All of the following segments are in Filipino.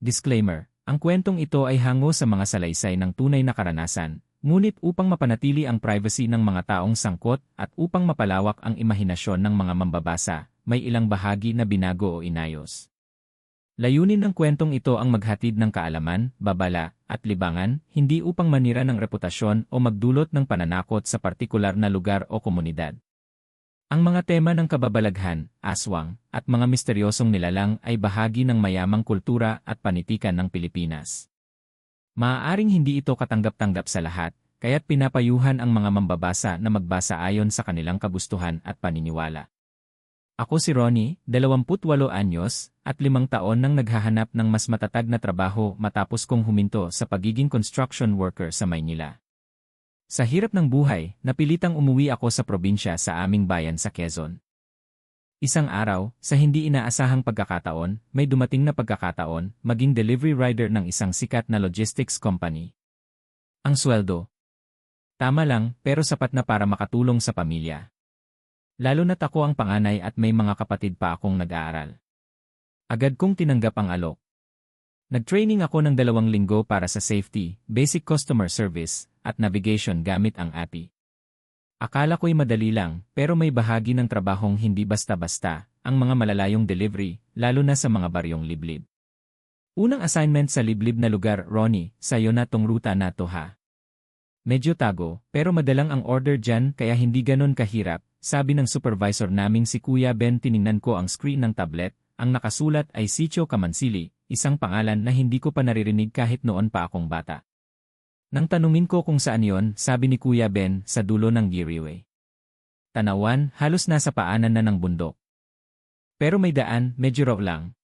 Disclaimer, ang kwentong ito ay hango sa mga salaysay ng tunay na karanasan, ngunit upang mapanatili ang privacy ng mga taong sangkot at upang mapalawak ang imahinasyon ng mga mambabasa, may ilang bahagi na binago o inayos. Layunin ng kwentong ito ang maghatid ng kaalaman, babala, at libangan, hindi upang manira ng reputasyon o magdulot ng pananakot sa partikular na lugar o komunidad. Ang mga tema ng kababalaghan, aswang, at mga misteryosong nilalang ay bahagi ng mayamang kultura at panitikan ng Pilipinas. Maaaring hindi ito katanggap-tanggap sa lahat, kaya't pinapayuhan ang mga mambabasa na magbasa ayon sa kanilang kagustuhan at paniniwala. Ako si Ronnie, 28 anyos, at 5 taon nang naghahanap ng mas matatag na trabaho matapos kong huminto sa pagiging construction worker sa Maynila. Sa hirap ng buhay, napilitang umuwi ako sa probinsya sa aming bayan sa Quezon. Isang araw, sa hindi inaasahang pagkakataon, may dumating na pagkakataon, maging delivery rider ng isang sikat na logistics company. Ang sweldo. Tama lang, pero sapat na para makatulong sa pamilya. Lalo na't ako ang panganay at may mga kapatid pa akong nag-aaral. Agad kong tinanggap ang alok. Nag-training ako ng 2 linggo para sa safety, basic customer service, at navigation gamit ang API. Akala ko'y madali lang, pero may bahagi ng trabahong hindi basta-basta, ang mga malalayong delivery, lalo na sa mga baryong liblib. Unang assignment sa liblib na lugar, Ronnie, sayo na tong ruta na to ha. Medyo tago, pero madalang ang order dyan kaya hindi ganon kahirap, sabi ng supervisor naming si Kuya Ben. Tiningnan ko ang screen ng tablet, ang nakasulat ay Sitio Kamansili, isang pangalan na hindi ko pa naririnig kahit noon pa akong bata. Nang tanungin ko kung saan yon, sabi ni Kuya Ben, sa dulo ng Giriway. Tanawan, halos nasa paanan na ng bundok. Pero may daan, medyo raw lang.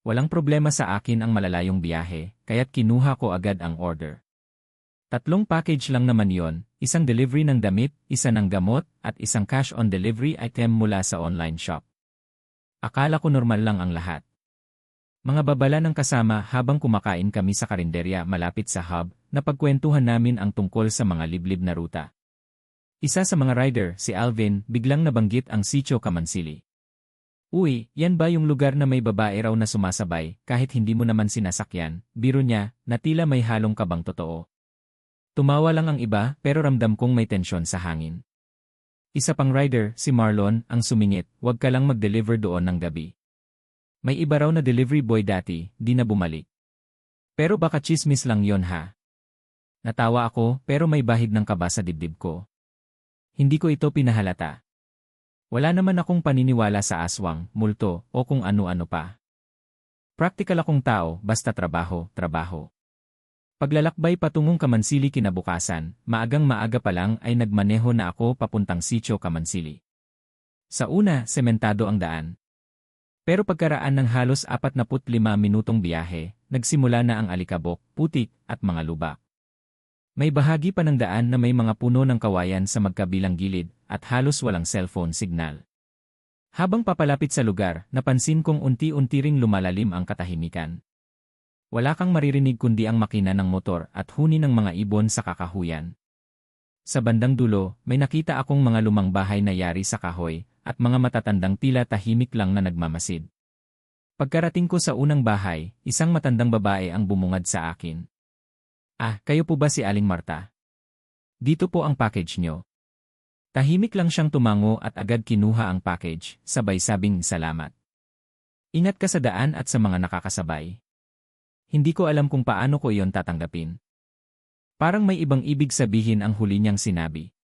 Walang problema sa akin ang malalayong biyahe, kaya't kinuha ko agad ang order. 3 package lang naman yon, isang delivery ng damit, isa ng gamot, at isang cash-on-delivery item mula sa online shop. Akala ko normal lang ang lahat. Mga babala ng kasama habang kumakain kami sa karinderya malapit sa hub, napagkwentuhan namin ang tungkol sa mga liblib na ruta. Isa sa mga rider, si Alvin, biglang nabanggit ang Sitio Kamansili. Uy, yan ba yung lugar na may babae raw na sumasabay kahit hindi mo naman sinasakyan? Biro niya, na tila may halong kabang totoo. Tumawa lang ang iba pero ramdam kong may tensyon sa hangin. Isa pang rider, si Marlon, ang sumingit, wag ka lang mag-deliver doon ng gabi. May iba raw na delivery boy dati, di na bumalik. Pero baka chismis lang yon ha. Natawa ako pero may bahid ng kaba sa dibdib ko. Hindi ko ito pinahalata. Wala naman akong paniniwala sa aswang, multo, o kung ano-ano pa. Practical akong tao, basta trabaho, trabaho. Paglalakbay patungong Kamansili kinabukasan, maagang-maaga pa lang ay nagmaneho na ako papuntang Sitio Kamansili. Sa una, sementado ang daan. Pero pagkaraan ng halos 45 minutong biyahe, nagsimula na ang alikabok, putik, at mga lubak. May bahagi pa ng daan na may mga puno ng kawayan sa magkabilang gilid at halos walang cellphone signal. Habang papalapit sa lugar, napansin kong unti-unti ring lumalalim ang katahimikan. Wala kang maririnig kundi ang makina ng motor at huni ng mga ibon sa kakahuyan. Sa bandang dulo, may nakita akong mga lumang bahay na yari sa kahoy, at mga matatandang tila tahimik lang na nagmamasid. Pagkarating ko sa unang bahay, isang matandang babae ang bumungad sa akin. Ah, kayo po ba si Aling Marta? Dito po ang package nyo. Tahimik lang siyang tumango at agad kinuha ang package, sabay sabing salamat. Ingat ka sa daan at sa mga nakakasabay. Hindi ko alam kung paano ko iyon tatanggapin. Parang may ibang ibig sabihin ang huli niyang sinabi.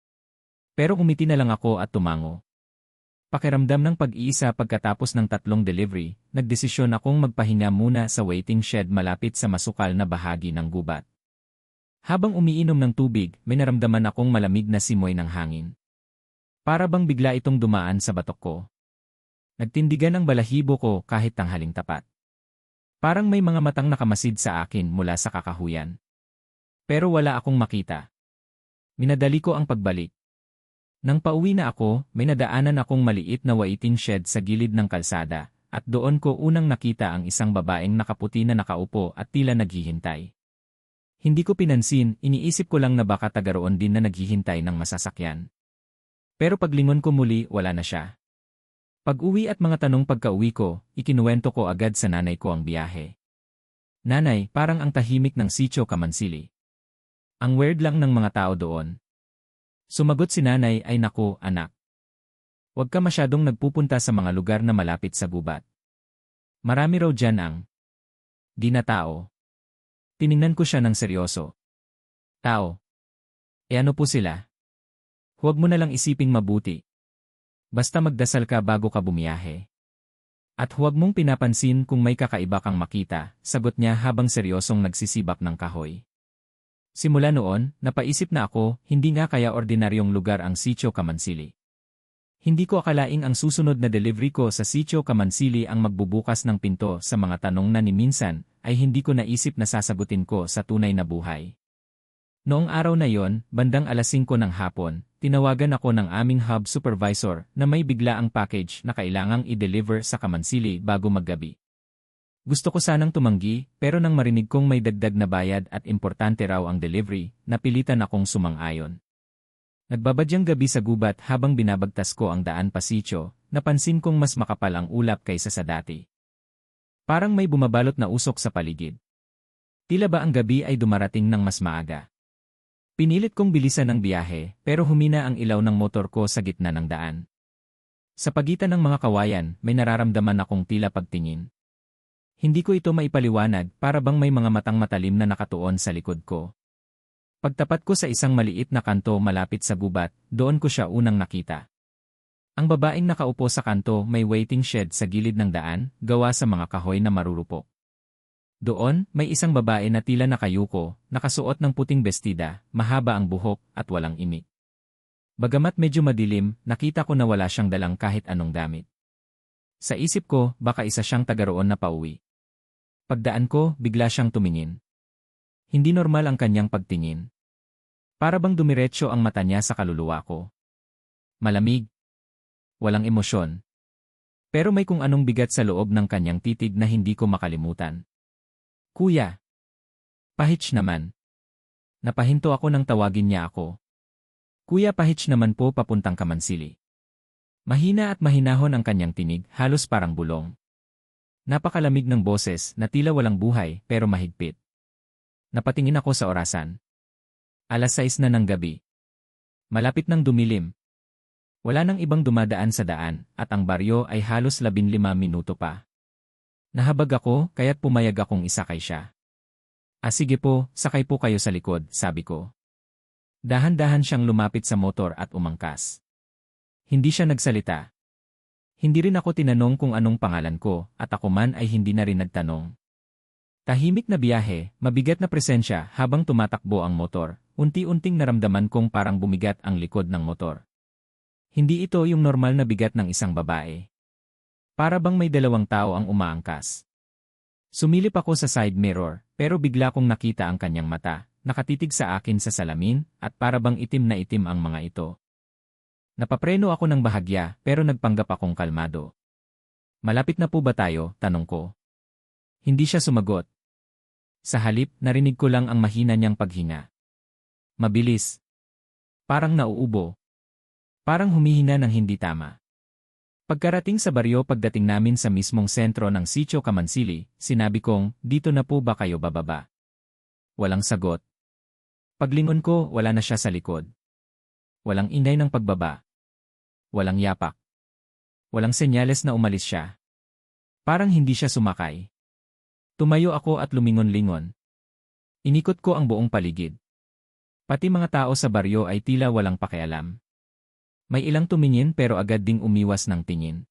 Pero umiti na lang ako at tumango. Pakiramdam ng pag-iisa pagkatapos ng 3 delivery, nagdesisyon akong magpahinga muna sa waiting shed malapit sa masukal na bahagi ng gubat. Habang umiinom ng tubig, may naramdaman akong malamig na simoy ng hangin. Para bang bigla itong dumaan sa batok ko. Nagtindigan ang balahibo ko kahit tanghaling tapat. Parang may mga matang nakamasid sa akin mula sa kakahuyan. Pero wala akong makita. Minadali ko ang pagbalik. Nang pauwi na ako, may nadaanan akong maliit na waiting shed sa gilid ng kalsada, at doon ko unang nakita ang isang babaeng nakaputi na nakaupo at tila naghihintay. Hindi ko pinansin, iniisip ko lang na baka taga roon din na naghihintay ng masasakyan. Pero paglingon ko muli, wala na siya. Pag-uwi at mga tanong pagka-uwi ko, ikinuwento ko agad sa nanay ko ang biyahe. Nanay, parang ang tahimik ng Sitio Kamansili. Ang weird lang ng mga tao doon. Sumagot si nanay ay naku, anak. Huwag ka masyadong nagpupunta sa mga lugar na malapit sa gubat. Marami raw dyan ang di na tao. Tiningnan ko siya ng seryoso. Tao. E ano po sila? Huwag mo na lang isiping mabuti. Basta magdasal ka bago ka bumiyahe. At huwag mong pinapansin kung may kakaiba kang makita, sagot niya habang seryosong nagsisibak ng kahoy. Simula noon, napaisip na ako, hindi nga kaya ordinaryong lugar ang Sitio Kamansili. Hindi ko akalaing ang susunod na delivery ko sa Sitio Kamansili ang magbubukas ng pinto sa mga tanong na ni minsan ay hindi ko naisip na sasagutin ko sa tunay na buhay. Noong araw na yon, bandang alas 5 ng hapon, tinawagan ako ng aming hub supervisor na may bigla ang package na kailangang i-deliver sa Kamansili bago maggabi. Gusto ko sanang tumanggi, pero nang marinig kong may dagdag na bayad at importante raw ang delivery, napilitan akong sumang-ayon. Nagbabadyang gabi sa gubat habang binabagtas ko ang daan pa sitio, napansin kong mas makapal ang ulap kaysa sa dati. Parang may bumabalot na usok sa paligid. Tila ba ang gabi ay dumarating ng mas maaga? Pinilit kong bilisan ang biyahe, pero humina ang ilaw ng motor ko sa gitna ng daan. Sa pagitan ng mga kawayan, may nararamdaman akong tila pagtingin. Hindi ko ito maipaliwanag, para bang may mga matang matalim na nakatuon sa likod ko. Pagtapat ko sa isang maliit na kanto malapit sa gubat, doon ko siya unang nakita. Ang babaeng nakaupo sa kanto may waiting shed sa gilid ng daan, gawa sa mga kahoy na marurupok. Doon, may isang babae na tila nakayuko, nakasuot ng puting bestida, mahaba ang buhok, at walang imik. Bagamat medyo madilim, nakita ko na wala siyang dalang kahit anong damit. Sa isip ko, baka isa siyang taga-roon na pauwi. Pagdaan ko, bigla siyang tumingin. Hindi normal ang kanyang pagtingin. Para bang dumiretso ang mata niya sa kaluluwa ko. Malamig. Walang emosyon. Pero may kung anong bigat sa loob ng kanyang titig na hindi ko makalimutan. Kuya. Pahitch naman. Napahinto ako nang tawagin niya ako. Kuya, pahitch naman po, papuntang Kamansili. Mahina at mahinahon ang kanyang tinig, halos parang bulong. Napakalamig ng boses na tila walang buhay pero mahigpit. Napatingin ako sa orasan. Alas 6 na ng gabi. Malapit nang dumilim. Wala nang ibang dumadaan sa daan at ang baryo ay halos 15 minuto pa. Nahabag ako, kaya't pumayag akong isakay siya. Sige po, sakay po kayo sa likod, sabi ko. Dahan-dahan siyang lumapit sa motor at umangkas. Hindi siya nagsalita. Hindi rin ako tinanong kung anong pangalan ko, at ako man ay hindi na rin nagtanong. Tahimik na biyahe, mabigat na presensya habang tumatakbo ang motor, unti-unting naramdaman kong parang bumigat ang likod ng motor. Hindi ito yung normal na bigat ng isang babae. Para bang may dalawang tao ang umaangkas. Sumilip ako sa side mirror, pero bigla kong nakita ang kanyang mata, nakatitig sa akin sa salamin, at para bang itim na itim ang mga ito. Napapreno ako ng bahagya, pero nagpanggap akong kalmado. Malapit na po ba tayo? Tanong ko. Hindi siya sumagot. Sa halip, narinig ko lang ang mahina niyang paghinga. Mabilis. Parang nauubo. Parang humihina ng hindi tama. Pagkarating sa baryo, pagdating namin sa mismong sentro ng Sitio Kamansili, sinabi kong, dito na po ba kayo bababa? Walang sagot. Paglingon ko, wala na siya sa likod. Walang ingay ng pagbaba. Walang yapak. Walang senyales na umalis siya. Parang hindi siya sumakay. Tumayo ako at lumingon-lingon. Inikot ko ang buong paligid. Pati mga tao sa baryo ay tila walang pakialam. May ilang tumingin pero agad ding umiwas ng tingin.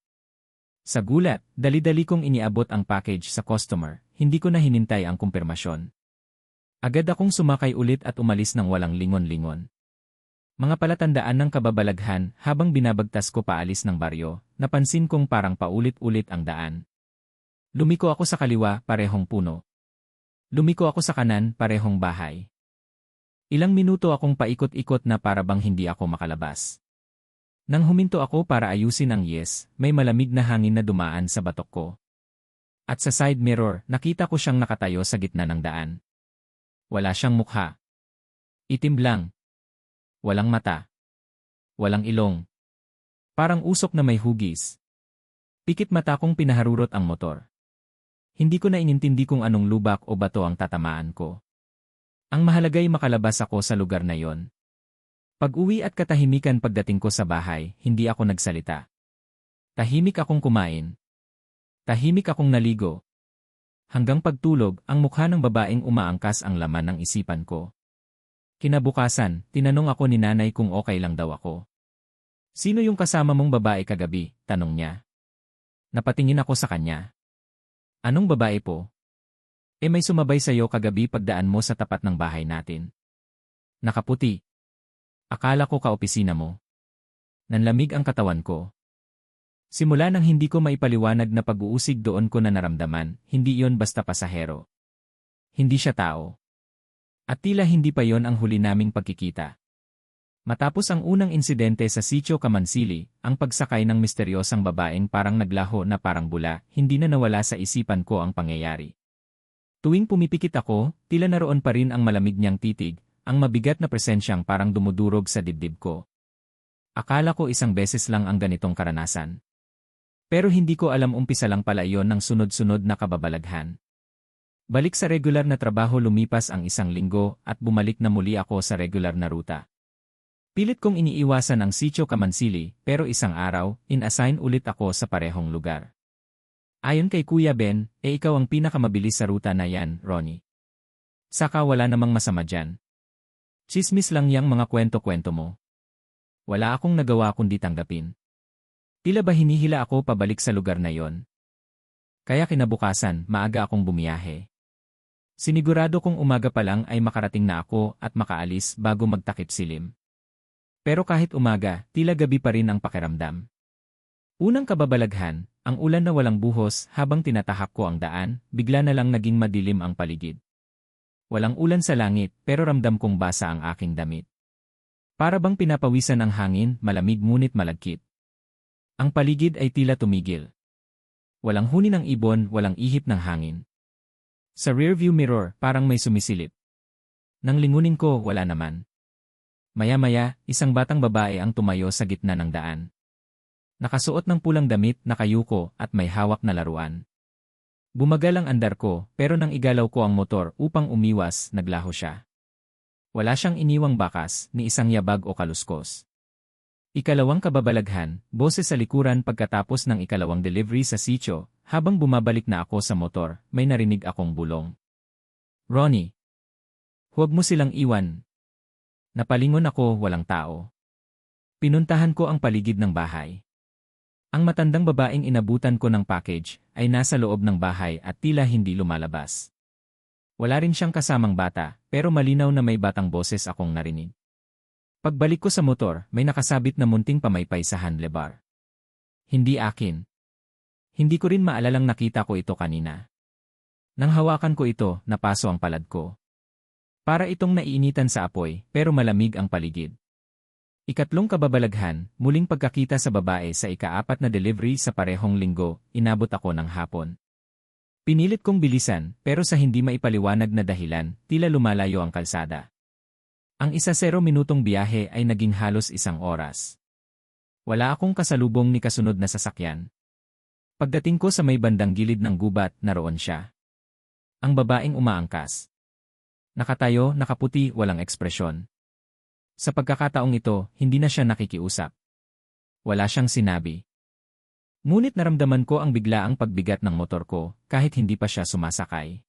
Sa gulat, dali-dali kong iniabot ang package sa customer, hindi ko na hinintay ang kumpirmasyon. Agad akong sumakay ulit at umalis ng walang lingon-lingon. Mga palatandaan ng kababalaghan habang binabagtas ko paalis ng baryo, napansin kong parang paulit-ulit ang daan. Lumiko ako sa kaliwa, parehong puno. Lumiko ako sa kanan, parehong bahay. Ilang minuto akong paikot-ikot na para bang hindi ako makalabas. Nang huminto ako para ayusin ang may malamig na hangin na dumaan sa batok ko. At sa side mirror, nakita ko siyang nakatayo sa gitna ng daan. Wala siyang mukha. Itim lang. Walang mata. Walang ilong. Parang usok na may hugis. Pikit mata kong pinaharurot ang motor. Hindi ko na inintindi kung anong lubak o bato ang tatamaan ko. Ang mahalaga'y makalabas ako sa lugar na yon. Pag-uwi at katahimikan pagdating ko sa bahay, hindi ako nagsalita. Tahimik akong kumain. Tahimik akong naligo. Hanggang pagtulog, ang mukha ng babaeng umaangkas ang laman ng isipan ko. Kinabukasan, tinanong ako ni nanay kung okay lang daw ako. Sino yung kasama mong babae kagabi? Tanong niya. Napatingin ako sa kanya. Anong babae po? May sumabay sa'yo kagabi pagdaan mo sa tapat ng bahay natin. Nakaputi. Akala ko kaopisina mo. Nanlamig ang katawan ko. Simula nang hindi ko maipaliwanag na pag-uusig doon ko na naramdaman, hindi yon basta pasahero. Hindi siya tao. At tila hindi pa yon ang huli naming pagkikita. Matapos ang unang insidente sa Sitio Kamansili, ang pagsakay ng misteryosang babaeng parang naglaho na parang bula, hindi na nawala sa isipan ko ang pangyayari. Tuwing pumipikit ako, tila naroon pa rin ang malamig niyang titig, ang mabigat na presensyang parang dumudurog sa dibdib ko. Akala ko isang beses lang ang ganitong karanasan. Pero hindi ko alam umpisa lang pala iyon ng sunod-sunod na kababalaghan. Balik sa regular na trabaho lumipas ang 1 linggo at bumalik na muli ako sa regular na ruta. Pilit kong iniiwasan ang Sitio Kamansili pero isang araw, in-assign ulit ako sa parehong lugar. Ayon kay Kuya Ben, ikaw ang pinakamabilis sa ruta na yan, Ronnie. Saka wala namang masama dyan. Tsismis lang yang mga kwento-kwento mo. Wala akong nagawa kundi tanggapin. Tila ba hinihila ako pabalik sa lugar na yon? Kaya kinabukasan, maaga akong bumiyahe. Sinigurado kong umaga pa lang ay makarating na ako at makaalis bago magtakip silim. Pero kahit umaga, tila gabi pa rin ang pakiramdam. Unang kababalaghan, ang ulan na walang buhos habang tinatahak ko ang daan, bigla na lang naging madilim ang paligid. Walang ulan sa langit pero ramdam kong basa ang aking damit. Para bang pinapawisan ang hangin, malamig ngunit malagkit. Ang paligid ay tila tumigil. Walang huni ng ibon, walang ihip ng hangin. Sa rearview mirror, parang may sumisilip. Nang lingunin ko, wala naman. Maya-maya, isang batang babae ang tumayo sa gitna ng daan. Nakasuot ng pulang damit, nakayuko, at may hawak na laruan. Bumagal ang andar ko, pero nang igalaw ko ang motor upang umiwas, naglaho siya. Wala siyang iniwang bakas, ni isang yabag o kaluskos. Ikalawang kababalaghan, boses sa likuran pagkatapos ng ikalawang delivery sa sitio, habang bumabalik na ako sa motor, may narinig akong bulong. Ronnie! Huwag mo silang iwan. Napalingon ako, walang tao. Pinuntahan ko ang paligid ng bahay. Ang matandang babaeng inabutan ko ng package ay nasa loob ng bahay at tila hindi lumalabas. Wala rin siyang kasamang bata, pero malinaw na may batang boses akong narinig. Pagbalik ko sa motor, may nakasabit na munting pamaypay sa handlebar. Hindi akin. Hindi ko rin maalalang nakita ko ito kanina. Nang hawakan ko ito, napaso ang palad ko. Para itong naiinitan sa apoy, pero malamig ang paligid. Ikatlong kababalaghan, muling pagkakita sa babae sa ika-4 na delivery sa parehong linggo, inabot ako ng hapon. Pinilit kong bilisan, pero sa hindi maipaliwanag na dahilan, tila lumalayo ang kalsada. Ang 10 minutong biyahe ay naging halos 1 oras. Wala akong kasalubong ni kasunod na sasakyan. Pagdating ko sa may bandang gilid ng gubat, naroon siya. Ang babaeng umaangkas. Nakatayo, nakaputi, walang ekspresyon. Sa pagkakataong ito, hindi na siya nakikiusap. Wala siyang sinabi. Ngunit naramdaman ko ang biglaang pagbigat ng motor ko, kahit hindi pa siya sumasakay.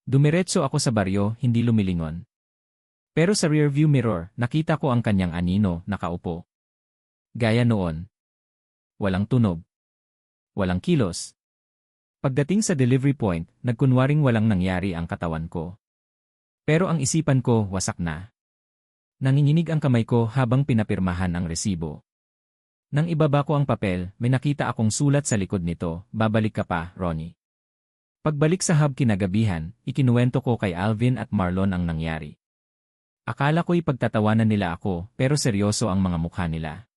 Dumiretso ako sa baryo, hindi lumilingon. Pero sa rearview mirror, nakita ko ang kanyang anino, nakaupo. Gaya noon. Walang tunog. Walang kilos. Pagdating sa delivery point, nagkunwaring walang nangyari ang katawan ko. Pero ang isipan ko, wasak na. Nanginginig ang kamay ko habang pinapirmahan ang resibo. Nang ibaba ko ang papel, may nakita akong sulat sa likod nito, babalik ka pa, Ronnie. Pagbalik sa hub kinagabihan, ikinuwento ko kay Alvin at Marlon ang nangyari. Akala ko'y pagtatawanan nila ako, pero seryoso ang mga mukha nila.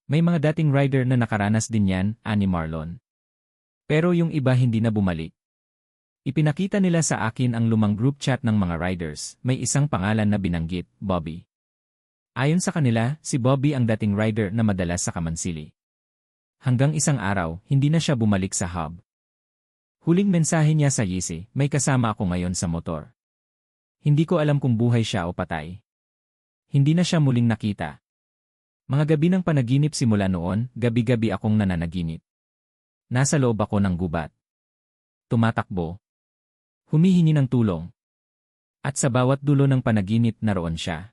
May mga dating rider na nakaranas din yan, ani Marlon. Pero yung iba hindi na bumalik. Ipinakita nila sa akin ang lumang group chat ng mga riders, may isang pangalan na binanggit, Bobby. Ayon sa kanila, si Bobby ang dating rider na madalas sa Kamansili. Hanggang isang araw, hindi na siya bumalik sa hub. Huling mensahe niya sa Yeezy, may kasama ako ngayon sa motor. Hindi ko alam kung buhay siya o patay. Hindi na siya muling nakita. Mga gabi ng panaginip simula noon, gabi-gabi akong nananaginip. Nasa loob ako ng gubat. Tumatakbo. Humihingi ng tulong. At sa bawat dulo ng panaginip naroon siya.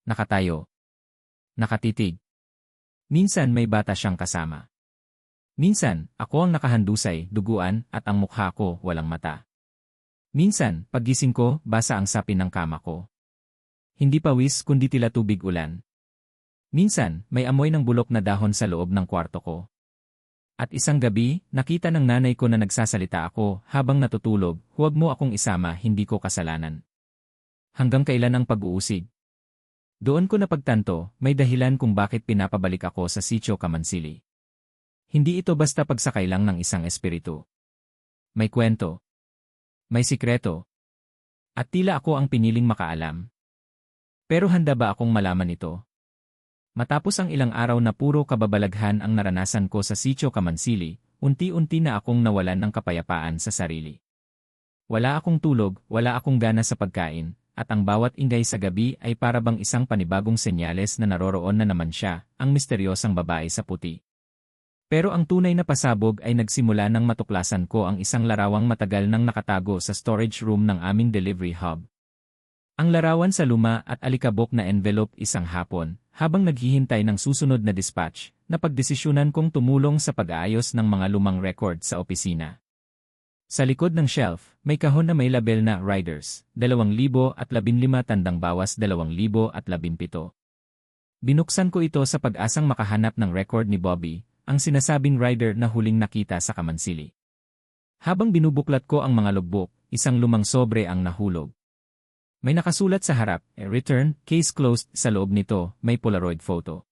Nakatayo. Nakatitig. Minsan may bata siyang kasama. Minsan, ako ang nakahandusay, duguan, at ang mukha ko walang mata. Minsan, paggising ko, basa ang sapin ng kama ko. Hindi pawis kundi tila tubig ulan. Minsan, may amoy ng bulok na dahon sa loob ng kwarto ko. At isang gabi, nakita ng nanay ko na nagsasalita ako habang natutulog, huwag mo akong isama, hindi ko kasalanan. Hanggang kailan ang pag-uusig? Doon ko napagtanto, may dahilan kung bakit pinapabalik ako sa Sitio Kamansili. Hindi ito basta pagsakay lang ng isang espiritu. May kwento. May sikreto. At tila ako ang piniling makaalam. Pero handa ba akong malaman ito? Matapos ang ilang araw na puro kababalaghan ang naranasan ko sa Sitio Kamansili, unti-unti na akong nawalan ng kapayapaan sa sarili. Wala akong tulog, wala akong gana sa pagkain, at ang bawat ingay sa gabi ay parabang isang panibagong senyales na naroroon na naman siya, ang misteryosang babae sa puti. Pero ang tunay na pasabog ay nagsimula nang matuklasan ko ang isang larawang matagal nang nakatago sa storage room ng aming delivery hub. Ang larawan sa luma at alikabok na envelope isang hapon, habang naghihintay ng susunod na dispatch, napagdesisyonan kong tumulong sa pag-aayos ng mga lumang record sa opisina. Sa likod ng shelf, may kahon na may label na Riders, 2015 tandang bawas 2017. Binuksan ko ito sa pag-asang makahanap ng record ni Bobby, ang sinasabing rider na huling nakita sa Kamansili. Habang binubuklat ko ang mga logbook, isang lumang sobre ang nahulog. May nakasulat sa harap, return, case closed, sa loob nito, may Polaroid photo.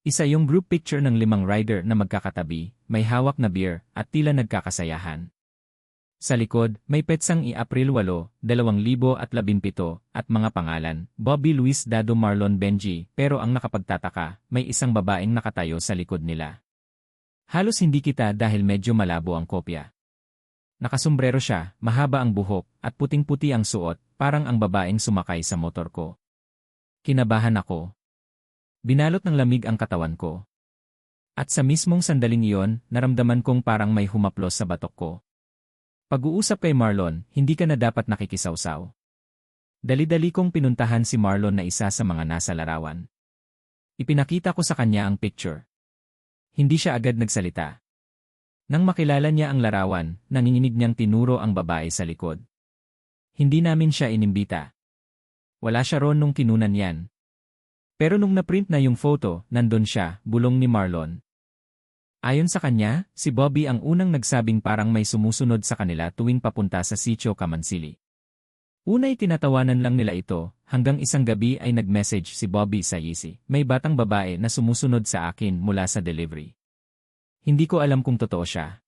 Isa yung group picture ng 5 rider na magkakatabi, may hawak na beer, at tila nagkakasayahan. Sa likod, may petsang i-April 8, 2017 at mga pangalan, Bobby Luis Dado Marlon Benji, pero ang nakapagtataka, may isang babaeng nakatayo sa likod nila. Halos hindi kita dahil medyo malabo ang kopya. Nakasombrero siya, mahaba ang buhok, at puting-puti ang suot, parang ang babaeng sumakay sa motor ko. Kinabahan ako. Binalot ng lamig ang katawan ko. At sa mismong sandaling iyon, naramdaman kong parang may humaplos sa batok ko. Pag-uusap kay Marlon, hindi ka na dapat nakikisawsaw. Dali-dali kong pinuntahan si Marlon na isa sa mga nasa larawan. Ipinakita ko sa kanya ang picture. Hindi siya agad nagsalita. Nang makilala niya ang larawan, nanginginig niyang tinuro ang babae sa likod. Hindi namin siya inimbita. Wala siya ron nung kinunan yan. Pero nung naprint na yung photo, nandun siya, bulong ni Marlon. Ayon sa kanya, si Bobby ang unang nagsabing parang may sumusunod sa kanila tuwing papunta sa Sitio Kamansili. Unay tinatawanan lang nila ito, hanggang isang gabi ay nag-message si Bobby sa Yeezy, may batang babae na sumusunod sa akin mula sa delivery. Hindi ko alam kung totoo siya.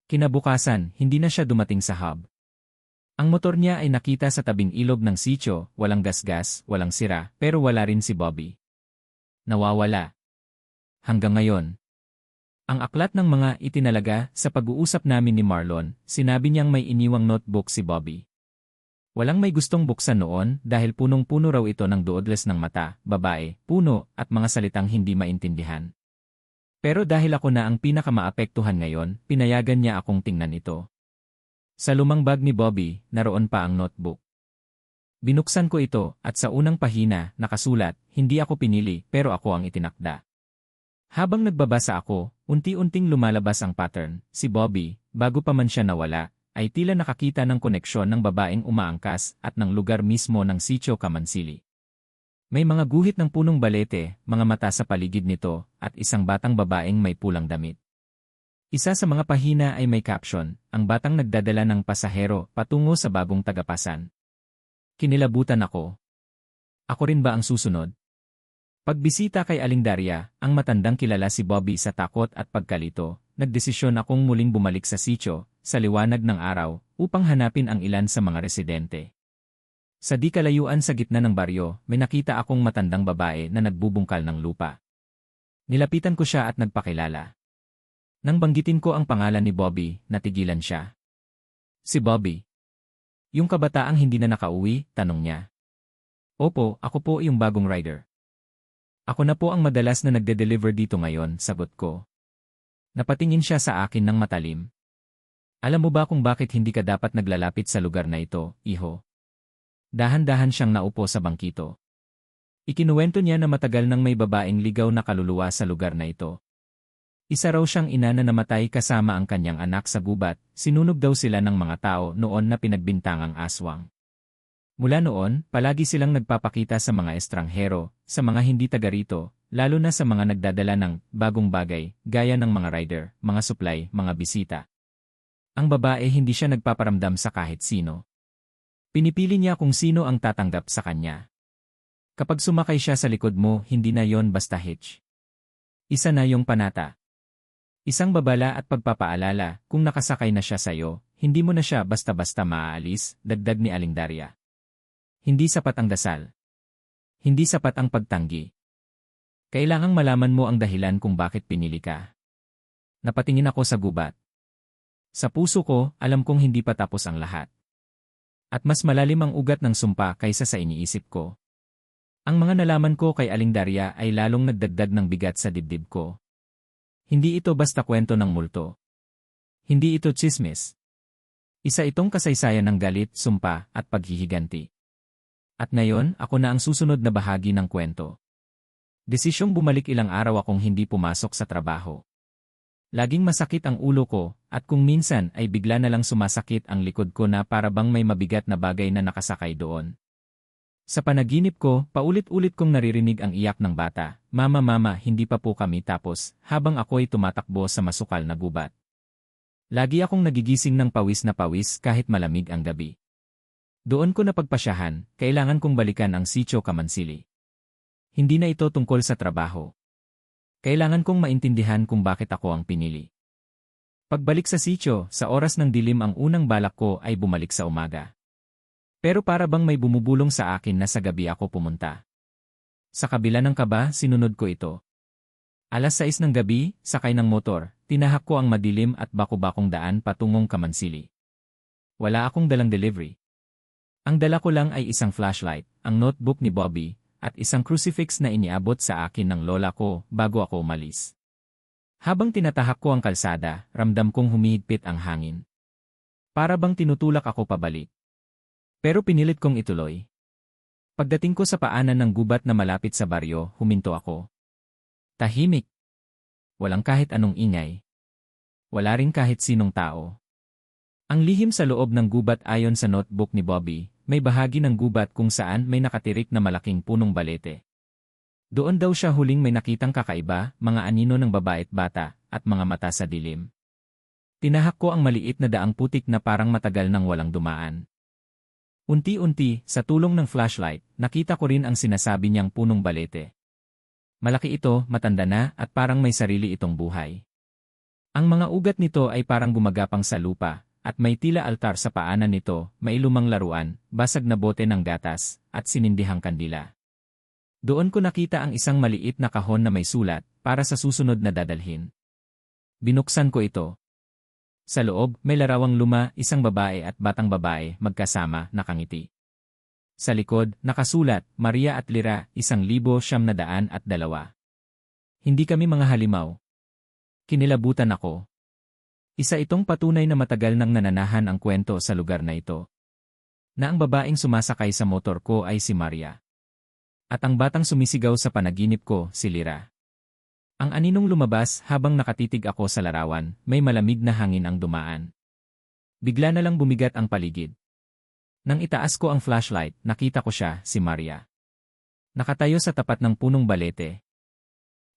Kinabukasan, hindi na siya dumating sa hub. Ang motor niya ay nakita sa tabing ilog ng sitio, walang gasgas, walang sira, pero wala rin si Bobby. Nawawala. Hanggang ngayon. Ang aklat ng mga itinalaga sa pag-uusap namin ni Marlon, sinabi niyang may iniwang notebook si Bobby. Walang may gustong buksan noon dahil punong-puno raw ito ng duodles ng mata, babae, puno, at mga salitang hindi maintindihan. Pero dahil ako na ang pinakamaapektuhan ngayon, pinayagan niya akong tingnan ito. Sa lumang bag ni Bobby, naroon pa ang notebook. Binuksan ko ito at sa unang pahina, nakasulat, hindi ako pinili pero ako ang itinakda. Habang nagbabasa ako, unti-unting lumalabas ang pattern. Si Bobby, bago pa man siya nawala, ay tila nakakita ng koneksyon ng babaeng umaangkas at ng lugar mismo ng Sitio Kamansili. May mga guhit ng punong balete, mga mata sa paligid nito, at isang batang babaeng may pulang damit. Isa sa mga pahina ay may caption, ang batang nagdadala ng pasahero patungo sa bagong tagapasan. Kinilabutan ako. Ako rin ba ang susunod? Pagbisita kay Aling Daria, ang matandang kilala si Bobby sa takot at pagkalito, nagdesisyon akong muling bumalik sa sitio, sa liwanag ng araw, upang hanapin ang ilan sa mga residente. Sa di kalayuan sa gitna ng baryo, may nakita akong matandang babae na nagbubungkal ng lupa. Nilapitan ko siya at nagpakilala. Nang banggitin ko ang pangalan ni Bobby, natigilan siya. Si Bobby. Yung kabataang hindi na nakauwi, tanong niya. Opo, ako po yung bagong rider. Ako na po ang madalas na nagde-deliver dito ngayon, sagot ko. Napatingin siya sa akin ng matalim. Alam mo ba kung bakit hindi ka dapat naglalapit sa lugar na ito, iho? Dahan-dahan siyang naupo sa bangkito. Ikinuwento niya na matagal nang may babaeng ligaw na kaluluwa sa lugar na ito. Isa raw siyang ina na namatay kasama ang kanyang anak sa gubat, sinunog daw sila ng mga tao noon na pinagbintangang aswang. Mula noon, palagi silang nagpapakita sa mga estranghero, sa mga hindi taga rito, lalo na sa mga nagdadala ng bagong bagay, gaya ng mga rider, mga supply, mga bisita. Ang babae hindi siya nagpaparamdam sa kahit sino. Pinipili niya kung sino ang tatanggap sa kanya. Kapag sumakay siya sa likod mo, hindi na yon basta hitch. Isa na yung panata. Isang babala at pagpapaalala, kung nakasakay na siya sa'yo, hindi mo na siya basta-basta maaalis, dagdag ni Aling Daria. Hindi sapat ang dasal. Hindi sapat ang pagtanggi. Kailangang malaman mo ang dahilan kung bakit pinili ka. Napatingin ako sa gubat. Sa puso ko, alam kong hindi pa tapos ang lahat. At mas malalim ang ugat ng sumpa kaysa sa iniisip ko. Ang mga nalaman ko kay Aling Daria ay lalong nagdagdag ng bigat sa dibdib ko. Hindi ito basta kwento ng multo. Hindi ito tsismis. Isa itong kasaysayan ng galit, sumpa, at paghihiganti. At ngayon, ako na ang susunod na bahagi ng kwento. Desisyong bumalik ilang araw akong hindi pumasok sa trabaho. Laging masakit ang ulo ko, at kung minsan ay bigla na lang sumasakit ang likod ko na para bang may mabigat na bagay na nakasakay doon. Sa panaginip ko, paulit-ulit kong naririnig ang iyak ng bata, "Mama, mama, hindi pa po kami tapos," habang ako'y tumatakbo sa masukal na gubat. Lagi akong nagigising ng pawis na pawis kahit malamig ang gabi. Doon ko napagpasyahan, kailangan kong balikan ang Sitio Kamansili. Hindi na ito tungkol sa trabaho. Kailangan kong maintindihan kung bakit ako ang pinili. Pagbalik sa sitio, sa oras ng dilim ang unang balak ko ay bumalik sa umaga. Pero para bang may bumubulong sa akin na sa gabi ako pumunta. Sa kabila ng kaba, sinunod ko ito. 6:00 ng gabi, sakay ng motor, tinahak ko ang madilim at baku-bakong daan patungong Kamansili. Wala akong dalang delivery. Ang dala ko lang ay isang flashlight, ang notebook ni Bobby, at isang crucifix na iniabot sa akin ng lola ko bago ako umalis. Habang tinatahak ko ang kalsada, ramdam kong humihigpit ang hangin. Para bang tinutulak ako pabalik. Pero pinilit kong ituloy. Pagdating ko sa paanan ng gubat na malapit sa baryo, huminto ako. Tahimik. Walang kahit anong ingay. Wala rin kahit sinong tao. Ang lihim sa loob ng gubat ayon sa notebook ni Bobby, may bahagi ng gubat kung saan may nakatirik na malaking punong balete. Doon daw siya huling may nakitang kakaiba, mga anino ng babae at bata, at mga mata sa dilim. Tinahak ko ang maliit na daang putik na parang matagal nang walang dumaan. Unti-unti, sa tulong ng flashlight, nakita ko rin ang sinasabi niyang punong balete. Malaki ito, matanda na, at parang may sarili itong buhay. Ang mga ugat nito ay parang gumagapang sa lupa, at may tila altar sa paanan nito, may lumang laruan, basag na bote ng gatas, at sinindihang kandila. Doon ko nakita ang isang maliit na kahon na may sulat, para sa susunod na dadalhin. Binuksan ko ito. Sa loob, may larawang luma, isang babae at batang babae, magkasama, nakangiti. Sa likod, nakasulat, Maria at Lira, 1,902. Hindi kami mga halimaw. Kinilabutan ako. Isa itong patunay na matagal nang nananahan ang kwento sa lugar na ito. Na ang babaeng sumasakay sa motor ko ay si Maria. At ang batang sumisigaw sa panaginip ko, si Lira. Ang aninong lumabas habang nakatitig ako sa larawan, may malamig na hangin ang dumaan. Bigla na lang bumigat ang paligid. Nang itaas ko ang flashlight, nakita ko siya, si Maria. Nakatayo sa tapat ng punong balete.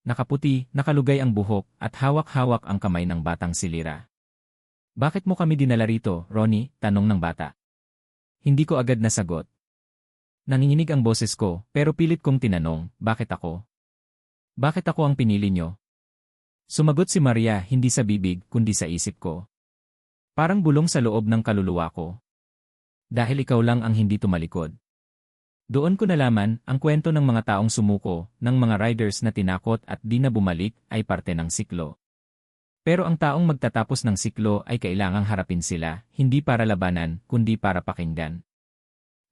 Nakaputi, nakalugay ang buhok, at hawak-hawak ang kamay ng batang si Lira. "Bakit mo kami dinala rito, Ronnie?" tanong ng bata. Hindi ko agad nasagot. Nanginginig ang boses ko, pero pilit kong tinanong, "Bakit ako? Bakit ako ang pinili nyo?" Sumagot si Maria hindi sa bibig kundi sa isip ko. Parang bulong sa loob ng kaluluwa ko. "Dahil ikaw lang ang hindi tumalikod." Doon ko nalaman, ang kwento ng mga taong sumuko, ng mga riders na tinakot at di na bumalik, ay parte ng siklo. Pero ang taong magtatapos ng siklo ay kailangang harapin sila, hindi para labanan, kundi para pakinggan.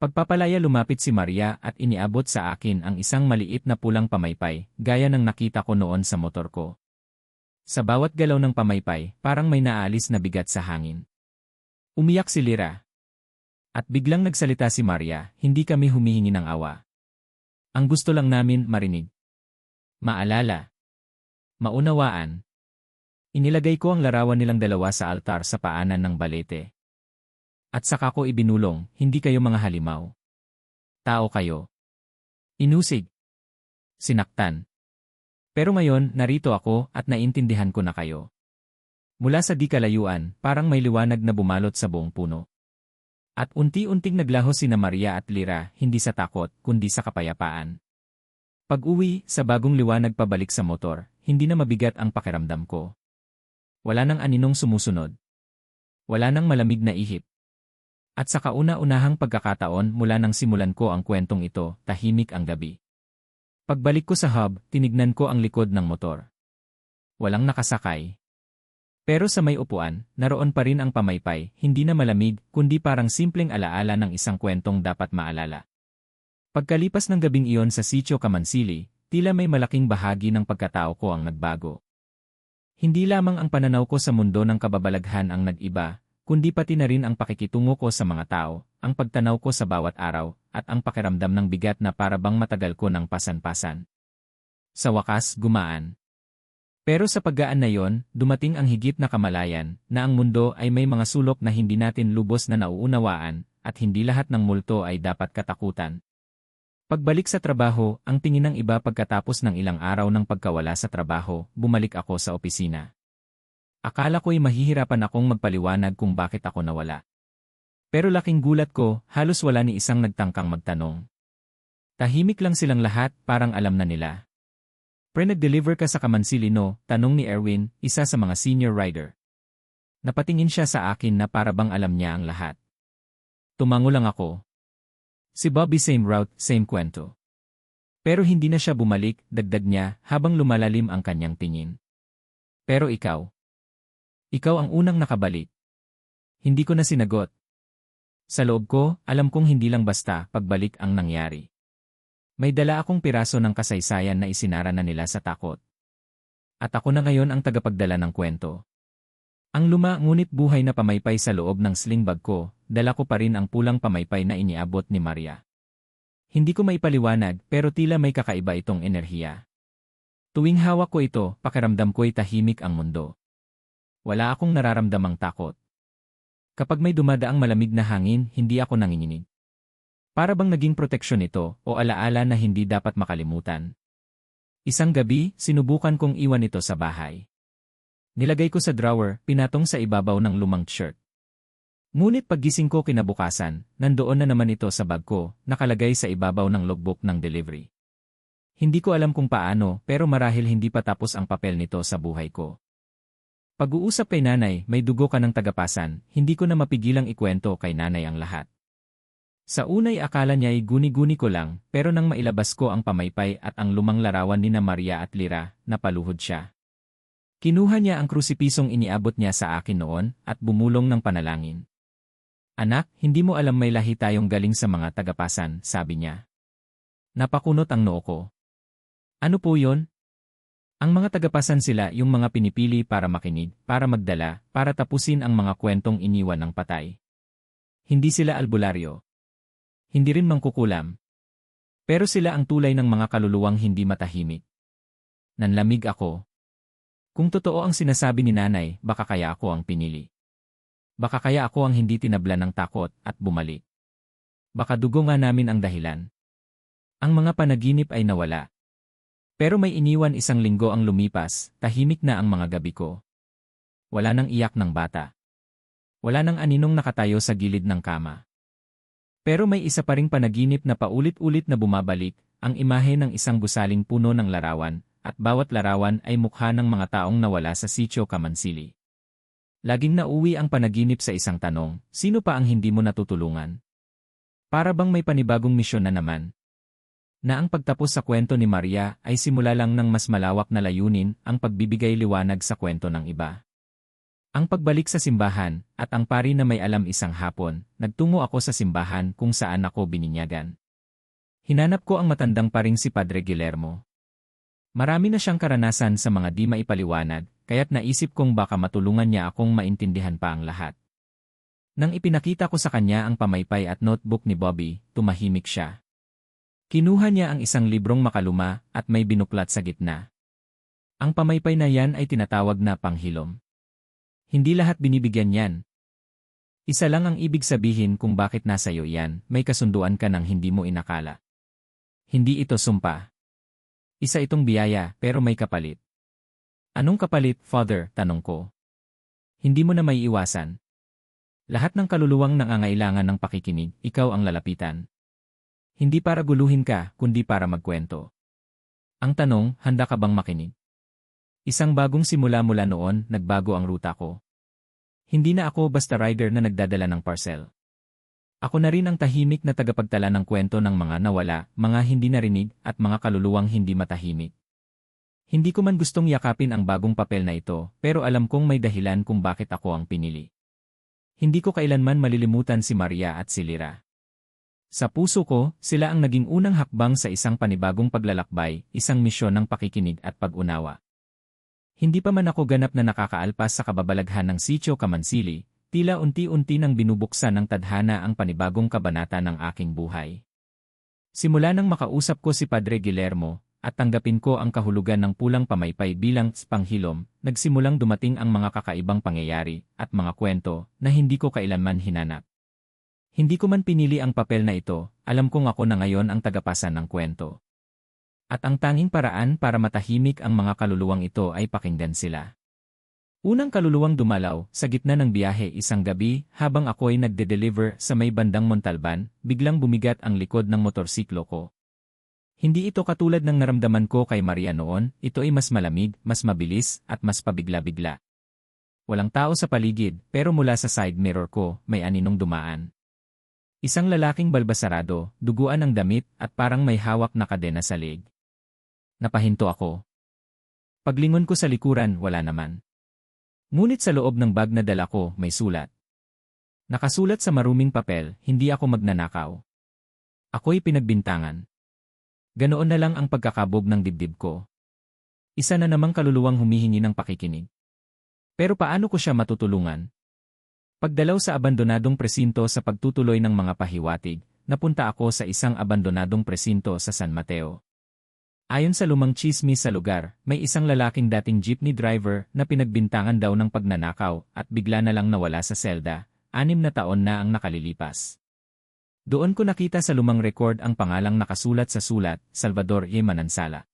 Pagpapalaya lumapit si Maria at iniabot sa akin ang isang maliit na pulang pamaypay, gaya ng nakita ko noon sa motor ko. Sa bawat galaw ng pamaypay, parang may naalis na bigat sa hangin. Umiyak si Lyra. At biglang nagsalita si Maria, hindi kami humihingi ng awa. Ang gusto lang namin marinig. Maalala. Maunawaan. Inilagay ko ang larawan nilang dalawa sa altar sa paanan ng balete. At saka ko ibinulong, hindi kayo mga halimaw. Tao kayo. Inusig. Sinaktan. Pero ngayon, narito ako at naintindihan ko na kayo. Mula sa di kalayuan, parang may liwanag na bumalot sa buong puno. At unti-unting naglaho sina Maria at Lyra, hindi sa takot, kundi sa kapayapaan. Pag-uwi, sa bagong liwanag pabalik sa motor, hindi na mabigat ang pakiramdam ko. Wala nang aninong sumusunod. Wala nang malamig na ihip. At sa kauna-unahang pagkakataon mula nang simulan ko ang kwentong ito, tahimik ang gabi. Pagbalik ko sa hub, tinignan ko ang likod ng motor. Walang nakasakay. Pero sa may upuan, naroon pa rin ang pamaypay, hindi na malamig, kundi parang simpleng alaala ng isang kwentong dapat maalala. Pagkalipas ng gabing iyon sa Sitio Kamansili, tila may malaking bahagi ng pagkatao ko ang nagbago. Hindi lamang ang pananaw ko sa mundo ng kababalaghan ang nag-iba, kundi pati na rin ang pakikitungo ko sa mga tao, ang pagtanaw ko sa bawat araw, at ang pakiramdam ng bigat na para bang matagal ko ng pasan-pasan. Sa wakas, gumaan. Pero sa paggaan na yon, dumating ang higit na kamalayan, na ang mundo ay may mga sulok na hindi natin lubos na nauunawaan, at hindi lahat ng multo ay dapat katakutan. Pagbalik sa trabaho, ang tingin ng iba pagkatapos ng ilang araw ng pagkawala sa trabaho, bumalik ako sa opisina. Akala ko'y mahihirapan akong magpaliwanag kung bakit ako nawala. Pero laking gulat ko, halos wala ni isang nagtangkang magtanong. Tahimik lang silang lahat, parang alam na nila. Pre, nag-deliver ka sa Kamansili no? Tanong ni Erwin, isa sa mga senior rider. Napatingin siya sa akin na para bang alam niya ang lahat. Tumango lang ako. Si Bobby same route, same kwento. Pero hindi na siya bumalik, dagdag niya, habang lumalalim ang kanyang tingin. Pero ikaw. Ikaw ang unang nakabalik. Hindi ko na sinagot. Sa loob ko, alam kong hindi lang basta pagbalik ang nangyari. May dala akong piraso ng kasaysayan na isinara na nila sa takot. At ako na ngayon ang tagapagdala ng kwento. Ang luma ngunit buhay na pamaypay sa loob ng sling bag ko, dala ko pa rin ang pulang pamaypay na iniabot ni Maria. Hindi ko maipaliwanag pero tila may kakaiba itong enerhiya. Tuwing hawak ko ito, pakiramdam ko'y tahimik ang mundo. Wala akong nararamdamang takot. Kapag may dumadaang malamig na hangin, hindi ako nanginginig. Para bang naging proteksyon ito o alaala na hindi dapat makalimutan. Isang gabi, sinubukan kong iwan ito sa bahay. Nilagay ko sa drawer, pinatong sa ibabaw ng lumang t-shirt. Ngunit paggising ko kinabukasan, nandoon na naman ito sa bag ko, nakalagay sa ibabaw ng logbook ng delivery. Hindi ko alam kung paano, pero marahil hindi pa tapos ang papel nito sa buhay ko. Pag-uusap kay nanay, may dugo ka ng tagapasan, hindi ko na mapigilang ikwento kay nanay ang lahat. Sa unay akala niya ay guni-guni ko lang, pero nang mailabas ko ang pamaypay at ang lumang larawan ni Maria at Lyra, napaluhod siya. Kinuha niya ang krusipisong iniabot niya sa akin noon at bumulong ng panalangin. Anak, hindi mo alam may lahi tayong galing sa mga tagapasan, sabi niya. Napakunot ang noo ko. Ano po yon? Ang mga tagapasan sila yung mga pinipili para makinig, para magdala, para tapusin ang mga kwentong iniwan ng patay. Hindi sila albularyo. Hindi rin mangkukulam. Pero sila ang tulay ng mga kaluluwang hindi matahimik. Nanlamig ako. Kung totoo ang sinasabi ni nanay, baka kaya ako ang pinili. Baka kaya ako ang hindi tinablan ng takot at bumalik. Baka dugo nga namin ang dahilan. Ang mga panaginip ay nawala. Pero may iniwan isang linggo ang lumipas, tahimik na ang mga gabi ko. Wala nang iyak ng bata. Wala nang aninong nakatayo sa gilid ng kama. Pero may isa pa ring panaginip na paulit-ulit na bumabalik, ang imahe ng isang gusaling puno ng larawan, at bawat larawan ay mukha ng mga taong nawala sa Sitio Kamansili. Laging nauwi ang panaginip sa isang tanong, sino pa ang hindi mo natutulungan? Para bang may panibagong misyon na naman? Na ang pagtapos sa kwento ni Maria ay simula lang ng mas malawak na layunin, ang pagbibigay liwanag sa kwento ng iba. Ang pagbalik sa simbahan, at ang pari na may alam isang hapon, nagtungo ako sa simbahan kung saan ako bininyagan. Hinanap ko ang matandang paring si Padre Guillermo. Marami na siyang karanasan sa mga di maipaliwanag, kaya't naisip kong baka matulungan niya akong maintindihan pa ang lahat. Nang ipinakita ko sa kanya ang pamaypay at notebook ni Bobby, tumahimik siya. Kinuha niya ang isang librong makaluma at may binuklat sa gitna. Ang pamaypay na yan ay tinatawag na panghilom. Hindi lahat binibigyan yan. Isa lang ang ibig sabihin kung bakit nasa iyo yan, may kasunduan ka ng hindi mo inakala. Hindi ito sumpa. Isa itong biyaya, pero may kapalit. Anong kapalit, Father? Tanong ko. Hindi mo na may iwasan. Lahat ng kaluluwang nangangailangan ng pakikinig, ikaw ang lalapitan. Hindi para guluhin ka, kundi para magkwento. Ang tanong, handa ka bang makinig? Isang bagong simula mula noon, nagbago ang ruta ko. Hindi na ako basta rider na nagdadala ng parcel. Ako na rin ang tahimik na tagapagtala ng kwento ng mga nawala, mga hindi narinig, at mga kaluluwang hindi matahimik. Hindi ko man gustong yakapin ang bagong papel na ito, pero alam kong may dahilan kung bakit ako ang pinili. Hindi ko kailanman malilimutan si Maria at si Lyra. Sa puso ko, sila ang naging unang hakbang sa isang panibagong paglalakbay, isang misyon ng pakikinig at pag-unawa. Hindi pa man ako ganap na nakakaalpas sa kababalaghan ng Sitio Kamansili, tila unti-unti nang binubuksan ng tadhana ang panibagong kabanata ng aking buhay. Simula nang makausap ko si Padre Guillermo, at tanggapin ko ang kahulugan ng pulang pamaypay bilang panghilom, nagsimulang dumating ang mga kakaibang pangyayari at mga kwento na hindi ko kailanman hinanap. Hindi ko man pinili ang papel na ito, alam kong ako na ngayon ang tagapasa ng kwento. At ang tanging paraan para matahimik ang mga kaluluwang ito ay pakinggan sila. Unang kaluluwang dumalaw, sa gitna ng biyahe isang gabi, habang ako'y nagde-deliver sa may bandang Montalban, biglang bumigat ang likod ng motorsiklo ko. Hindi ito katulad ng naramdaman ko kay Maria noon, ito ay mas malamig, mas mabilis, at mas pabigla-bigla. Walang tao sa paligid, pero mula sa side mirror ko, may aninong dumaan. Isang lalaking balbasarado, duguan ang damit, at parang may hawak na kadena sa leg. Napahinto ako. Paglingon ko sa likuran, wala naman. Ngunit sa loob ng bag na dala ko, may sulat. Nakasulat sa maruming papel, hindi ako magnanakaw. Ako'y pinagbintangan. Ganoon na lang ang pagkakabog ng dibdib ko. Isa na namang kaluluwang humihingi ng pakikinig. Pero paano ko siya matutulungan? Pagdalaw sa abandonadong presinto sa pagtutuloy ng mga pahiwatig, napunta ako sa isang abandonadong presinto sa San Mateo. Ayon sa lumang tsismis sa lugar, may isang lalaking dating jeepney driver na pinagbintangan daw ng pagnanakaw at bigla na lang nawala sa selda, 6 na taon na ang nakalilipas. Doon ko nakita sa lumang record ang pangalang nakasulat sa sulat, Salvador E. Manansala.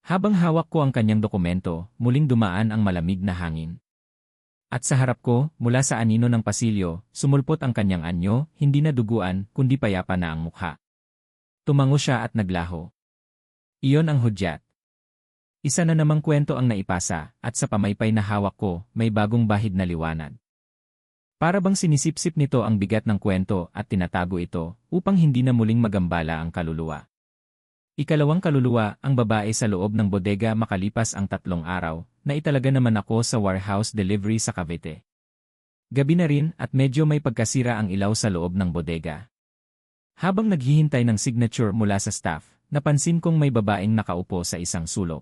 Habang hawak ko ang kanyang dokumento, muling dumaan ang malamig na hangin. At sa harap ko, mula sa anino ng pasilyo, sumulpot ang kanyang anyo, hindi na duguan, kundi payapa na ang mukha. Tumango siya at naglaho. Iyon ang hudyat. Isa na namang kwento ang naipasa, at sa pamaypay na hawak ko, may bagong bahid na liwanag. Para bang sinisipsip nito ang bigat ng kwento at tinatago ito, upang hindi na muling magambala ang kaluluwa. Ikalawang kaluluwa, ang babae sa loob ng bodega makalipas ang 3 araw, na italaga naman ako sa warehouse delivery sa Cavite. Gabi na rin at medyo may pagkasira ang ilaw sa loob ng bodega. Habang naghihintay ng signature mula sa staff, napansin kong may babaeng nakaupo sa isang sulok.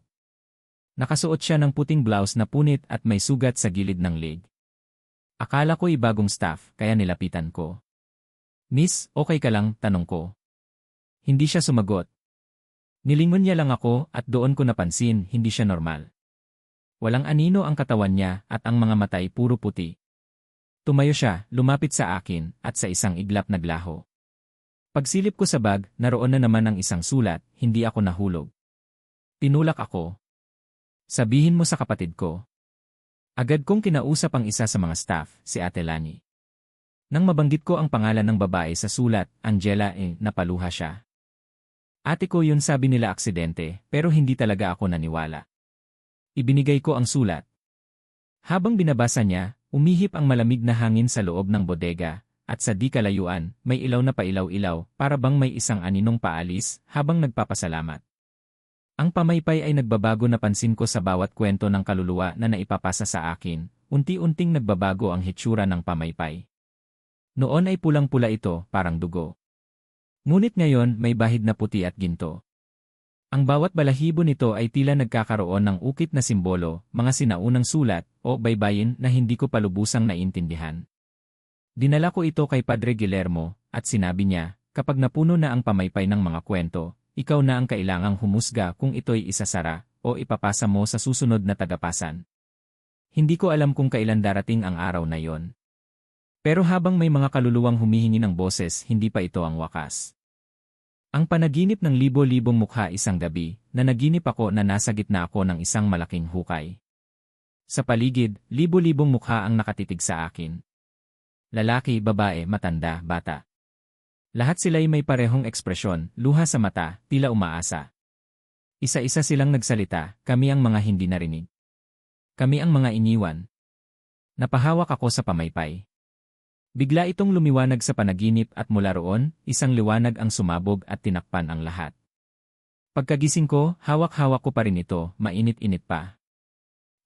Nakasuot siya ng puting blouse na punit at may sugat sa gilid ng leg. Akala ko'y bagong staff, kaya nilapitan ko. Miss, okay ka lang? Tanong ko. Hindi siya sumagot. Nilingon niya lang ako at doon ko napansin, hindi siya normal. Walang anino ang katawan niya at ang mga matay puro puti. Tumayo siya, lumapit sa akin at sa isang iglap naglaho. Pagsilip ko sa bag, naroon na naman ang isang sulat, hindi ako nahulog. Tinulak ako. Sabihin mo sa kapatid ko. Agad kong kinausap ang isa sa mga staff, si Ate Lani. Nang mabanggit ko ang pangalan ng babae sa sulat, Angela napaluha siya. Ate ko yun, sabi nila aksidente, pero hindi talaga ako naniwala. Ibinigay ko ang sulat. Habang binabasa niya, umihip ang malamig na hangin sa loob ng bodega, at sa di kalayuan, may ilaw na pailaw-ilaw, para bang may isang aninong paalis, habang nagpapasalamat. Ang pamaypay ay nagbabago, napansin ko sa bawat kwento ng kaluluwa na naipapasa sa akin, unti-unting nagbabago ang hitsura ng pamaypay. Noon ay pulang-pula ito, parang dugo. Ngunit ngayon may bahid na puti at ginto. Ang bawat balahibo nito ay tila nagkakaroon ng ukit na simbolo, mga sinaunang sulat, o baybayin na hindi ko palubusang naiintindihan. Dinala ko ito kay Padre Guillermo, at sinabi niya, kapag napuno na ang pamaypay ng mga kwento, ikaw na ang kailangang humusga kung ito'y isasara, o ipapasa mo sa susunod na tagapasan. Hindi ko alam kung kailan darating ang araw na yon. Pero habang may mga kaluluwang humihingi ng boses, hindi pa ito ang wakas. Ang panaginip ng libo-libong mukha isang gabi, na naginip ako na nasa gitna ako ng isang malaking hukay. Sa paligid, libo-libong mukha ang nakatitig sa akin. Lalaki, babae, matanda, bata. Lahat sila'y may parehong ekspresyon, luha sa mata, tila umaasa. Isa-isa silang nagsalita, kami ang mga hindi narinig. Kami ang mga iniwan. Napahawak ako sa pamaypay. Bigla itong lumiwanag sa panaginip at mula roon, isang liwanag ang sumabog at tinakpan ang lahat. Pagkagising ko, hawak-hawak ko pa rin ito, mainit-init pa.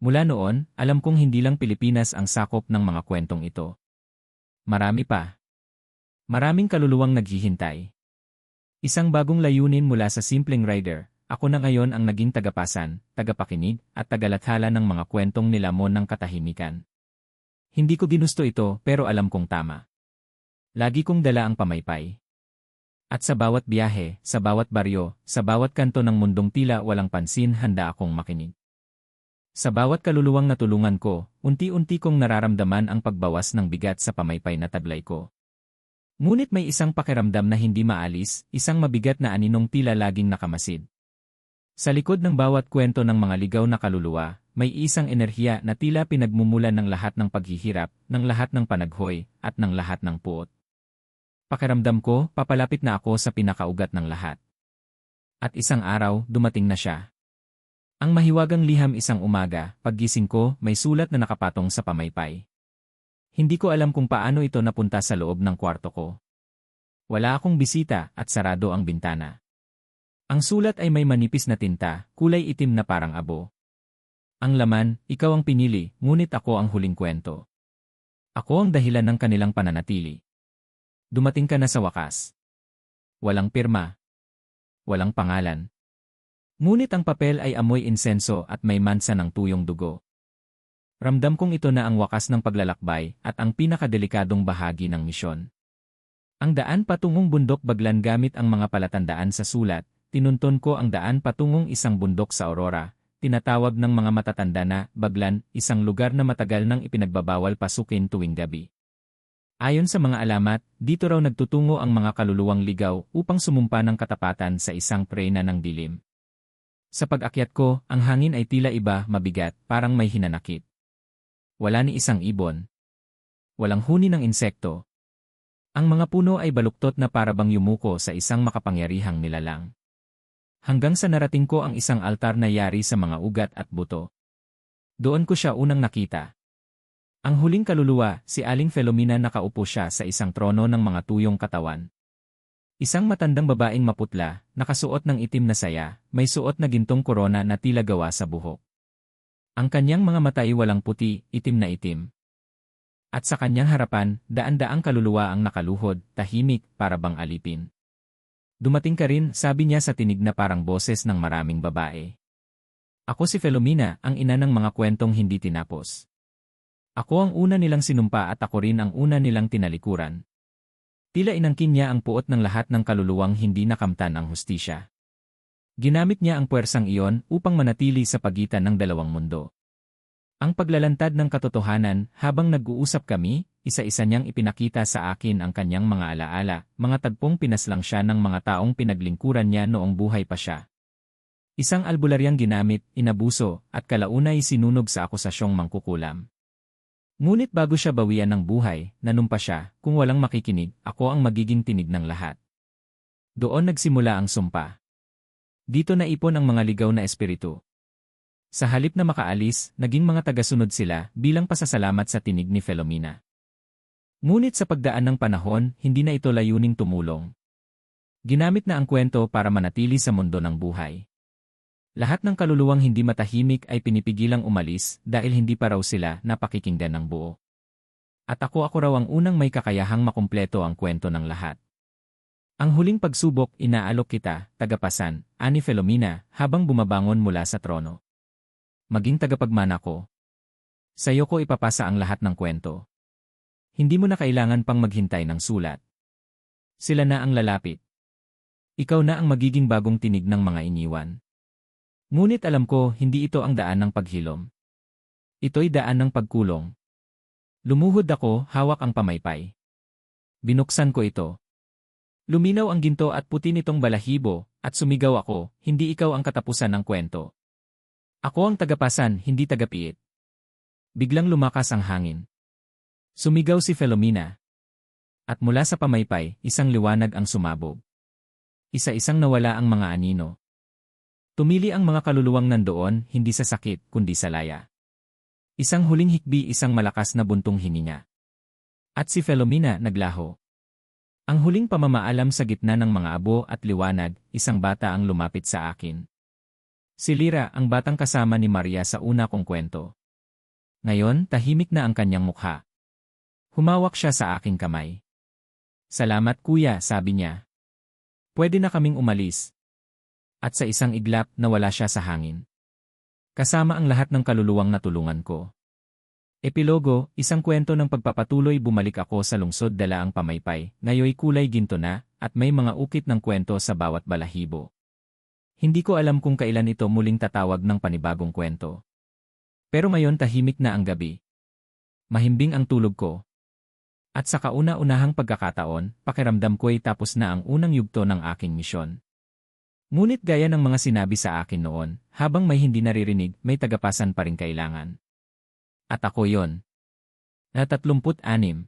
Mula noon, alam kong hindi lang Pilipinas ang sakop ng mga kwentong ito. Marami pa. Maraming kaluluwang naghihintay. Isang bagong layunin mula sa simpleng rider, ako na ngayon ang naging tagapasan, tagapakinig, at tagalathala ng mga kwentong nilamon ng katahimikan. Hindi ko ginusto ito pero alam kong tama. Lagi kong dala ang pamaypay. At sa bawat biyahe, sa bawat baryo, sa bawat kanto ng mundong tila walang pansin, handa akong makinig. Sa bawat kaluluwang natulungan ko, unti-unti kong nararamdaman ang pagbawas ng bigat sa pamaypay na taglay ko. Ngunit may isang pakiramdam na hindi maalis, isang mabigat na aninong tila laging nakamasid. Sa likod ng bawat kwento ng mga ligaw na kaluluwa, may isang enerhiya na tila pinagmumulan ng lahat ng paghihirap, ng lahat ng panaghoy, at ng lahat ng puot. Pakiramdam ko, papalapit na ako sa pinakaugat ng lahat. At isang araw, dumating na siya. Ang mahiwagang liham isang umaga, paggising ko, may sulat na nakapatong sa pamaypay. Hindi ko alam kung paano ito napunta sa loob ng kwarto ko. Wala akong bisita at sarado ang bintana. Ang sulat ay may manipis na tinta, kulay itim na parang abo. Ang laman, ikaw ang pinili, ngunit ako ang huling kwento. Ako ang dahilan ng kanilang pananatili. Dumating ka na sa wakas. Walang pirma. Walang pangalan. Ngunit ang papel ay amoy insenso at may mansa ng tuyong dugo. Ramdam kong ito na ang wakas ng paglalakbay at ang pinakadelikadong bahagi ng misyon. Ang daan patungong bundok Baglan gamit ang mga palatandaan sa sulat, tinunton ko ang daan patungong isang bundok sa Aurora. Tinatawag ng mga matatanda na Baglan, isang lugar na matagal nang ipinagbabawal pasukin tuwing gabi. Ayon sa mga alamat, dito raw nagtutungo ang mga kaluluwang ligaw upang sumumpa ng katapatan sa isang prena ng dilim. Sa pag-akyat ko, ang hangin ay tila iba, mabigat, parang may hinanakit. Wala ni isang ibon. Walang huni ng insekto. Ang mga puno ay baluktot na parabang yumuko sa isang makapangyarihang nilalang. Hanggang sa narating ko ang isang altar na yari sa mga ugat at buto. Doon ko siya unang nakita. Ang huling kaluluwa, si Aling Filomena, nakaupo siya sa isang trono ng mga tuyong katawan. Isang matandang babaeng maputla, nakasuot ng itim na saya, may suot na gintong korona na tila gawa sa buhok. Ang kanyang mga mata ay walang puti, itim na itim. At sa kanyang harapan, daan-daang kaluluwa ang nakaluhod, tahimik, parabang alipin. Dumating ka rin, sabi niya sa tinig na parang boses ng maraming babae. Ako si Filomena, ang ina ng mga kwentong hindi tinapos. Ako ang una nilang sinumpa at ako rin ang una nilang tinalikuran. Tila inangkin niya ang puot ng lahat ng kaluluwang hindi nakamtan ang hustisya. Ginamit niya ang puwersang iyon upang manatili sa pagitan ng dalawang mundo. Ang paglalantad ng katotohanan, habang nag-uusap kami, isa-isa niyang ipinakita sa akin ang kanyang mga alaala, mga tagpong pinaslang siya ng mga taong pinaglingkuran niya noong buhay pa siya. Isang albularyang ginamit, inabuso, at kalaunay sinunog sa akusasyong mangkukulam. Ngunit bago siya bawian ng buhay, nanumpa siya, kung walang makikinig, ako ang magiging tinig ng lahat. Doon nagsimula ang sumpa. Dito naipon ang mga ligaw na espiritu. Sa halip na makaalis, naging mga tagasunod sila bilang pasasalamat sa tinig ni Filomena. Ngunit sa pagdaan ng panahon, hindi na ito layuning tumulong. Ginamit na ang kwento para manatili sa mundo ng buhay. Lahat ng kaluluwang hindi matahimik ay pinipigilang umalis dahil hindi pa raw sila napakikinggan ng buo. At ako raw ang unang may kakayahang makumpleto ang kwento ng lahat. Ang huling pagsubok, inaalok kita, tagapasan, ani Filomena, habang bumabangon mula sa trono. Maging tagapagmana ko. Sa'yo ko ipapasa ang lahat ng kwento. Hindi mo na kailangan pang maghintay ng sulat. Sila na ang lalapit. Ikaw na ang magiging bagong tinig ng mga iniwan. Ngunit alam ko, hindi ito ang daan ng paghilom. Ito'y daan ng pagkulong. Lumuhod ako, hawak ang pamaypay. Binuksan ko ito. Luminaw ang ginto at puti nitong balahibo, at sumigaw ako, hindi ikaw ang katapusan ng kwento. Ako ang tagapasan, hindi tagapiit. Biglang lumakas ang hangin. Sumigaw si Filomena. At mula sa pamaypay, isang liwanag ang sumabog. Isa-isang nawala ang mga anino. Tumili ang mga kaluluwang nandoon, hindi sa sakit, kundi sa laya. Isang huling hikbi, isang malakas na buntong hininga. At si Filomena naglaho. Ang huling pamamaalam sa gitna ng mga abo at liwanag, isang bata ang lumapit sa akin. Si Lyra, ang batang kasama ni Maria sa una kong kwento. Ngayon, tahimik na ang kanyang mukha. Humawak siya sa aking kamay. Salamat kuya, sabi niya. Pwede na kaming umalis. At sa isang iglap, nawala siya sa hangin. Kasama ang lahat ng kaluluwang natulungan ko. Epilogo, isang kwento ng pagpapatuloy. Bumalik ako sa lungsod, dala ang pamaypay, ngayoy kulay ginto na, at may mga ukit ng kwento sa bawat balahibo. Hindi ko alam kung kailan ito muling tatawag ng panibagong kwento. Pero ngayon tahimik na ang gabi. Mahimbing ang tulog ko. At sa kauna-unahang pagkakataon, pakiramdam ko'y tapos na ang unang yugto ng aking misyon. Ngunit gaya ng mga sinabi sa akin noon, habang may hindi naririnig, may tagapasan pa rin kailangan. At ako yon. Na 36.